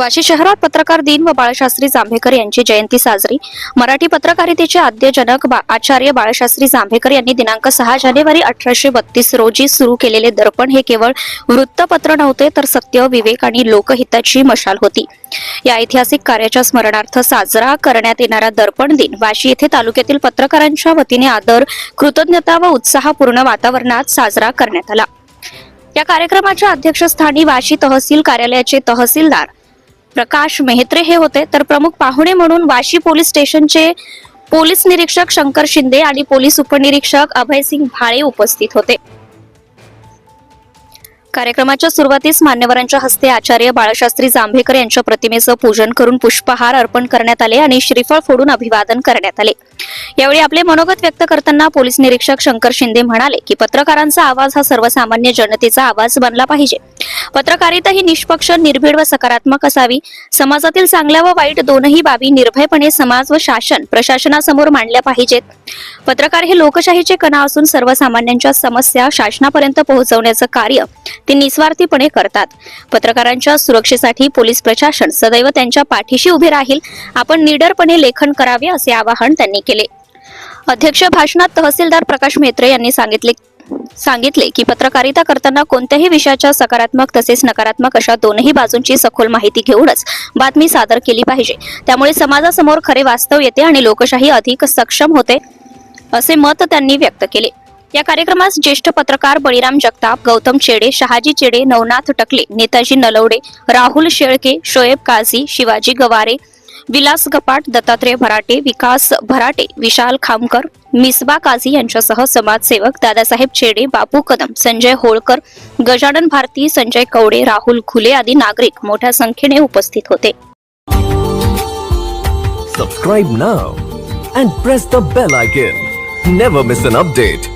वाशी शहरात पत्रकार दिन व बाळशास्त्री जांभेकर यांची जयंती साजरी। मराठी पत्रकारितेचे आद्यजनक आचार्य बाळशास्त्री जांभेकर यांनी दिनांक 6 जानेवारी 1832 रोजी सुरू केलेले दर्पण हे केवळ वृत्तपत्र नव्हते, तर सत्य, विवेक आणि लोकहिताची मशाल होती। या ऐतिहासिक कार्याच्या स्मरणार्थ साजरा करण्यात येणारा दर्पण दिन वाशी येथे तालुक्यातील पत्रकारांच्या वतीने आदर, कृतज्ञता व उत्साहपूर्ण वातावरणात साजरा करण्यात आला। या कार्यक्रमाच्या अध्यक्षस्थानी वाशी तहसील कार्यालयाचे तहसीलदार प्रकाश मेहत्रे हे होते, तर प्रमुख पाहुणे म्हणून वाशी पोलीस स्टेशनचे पोलीस निरीक्षक शंकर शिंदे आणि पोलीस उपनिरीक्षक अभयसिंग भाळे उपस्थित होते। कार्यक्रमाच्या सुरुवातीस मान्यवरांच्या हस्ते आचार्य बाळशास्त्री जांभेकर यांच्या प्रतिमेचं पूजन करून पुष्पहार अर्पण करण्यात आले आणि श्रीफळ फोडून अभिवादन करण्यात आले। यावेळी आपले मनोगत व्यक्त करताना पोलीस निरीक्षक शंकर शिंदे म्हणाले की पत्रकारांचा आवाज हा सर्वसामान्य जनतेचा आवाज बनला पाहिजे। पत्रकारिता ही निष्पक्ष, निर्भीड व सकारात्मक असावी। समाजातील चांगल्या व वाईट दोनही बाबी निर्भयपणे समाज व शासन प्रशासनासमोर मांडल्या पाहिजेत। पत्रकार हे लोकशाहीचे कणा असून सर्वसामान्यांच्या समस्या शासनापर्यंत पोहोचवण्याचं कार्य ते निस्वार्थीपणे करतात। पत्रकारांच्या सुरक्षेसाठी पोलीस प्रशासन सदैव त्यांच्या पाठीशी उभे राहील। आपण निडरपणे लेखन करावे असे आवाहन त्यांनी केले। अध्यक्ष भाषणात तहसीलदार प्रकाश मेहत्रे यांनी सांगितले की पत्रकारिता करताना कोणत्याही विषयाच्या सकारात्मक तसेच नकारात्मक अशा दोनही बाजूंची सखोल माहिती घेऊनच बातमी सादर केली पाहिजे। त्यामुळे समाजासमोर खरे वास्तव येते आणि लोकशाही अधिक सक्षम होते, असे मत त्यांनी व्यक्त केले। या कार्यक्रमास ज्येष्ठ पत्रकार बळीराम जगताप, गौतम चेडे, शहाजी चेडे, नवनाथ टकले, नेताजी नलवडे, राहुल शेळके, शोएब काझी, शिवाजी गवारे, विलास गपाट, दत्तात्रय भराटे, विकास भराटे, विशाल खामकर, मिसबा काझी यांच्यासह समाजसेवक दादासाहेब चेडे, बापू कदम, संजय होळकर, गजानन भारती, संजय कवडे, राहुल खुले आदी नागरिक मोठ्या संख्येने उपस्थित होते। Subscribe now and press the bell icon. Never miss an update.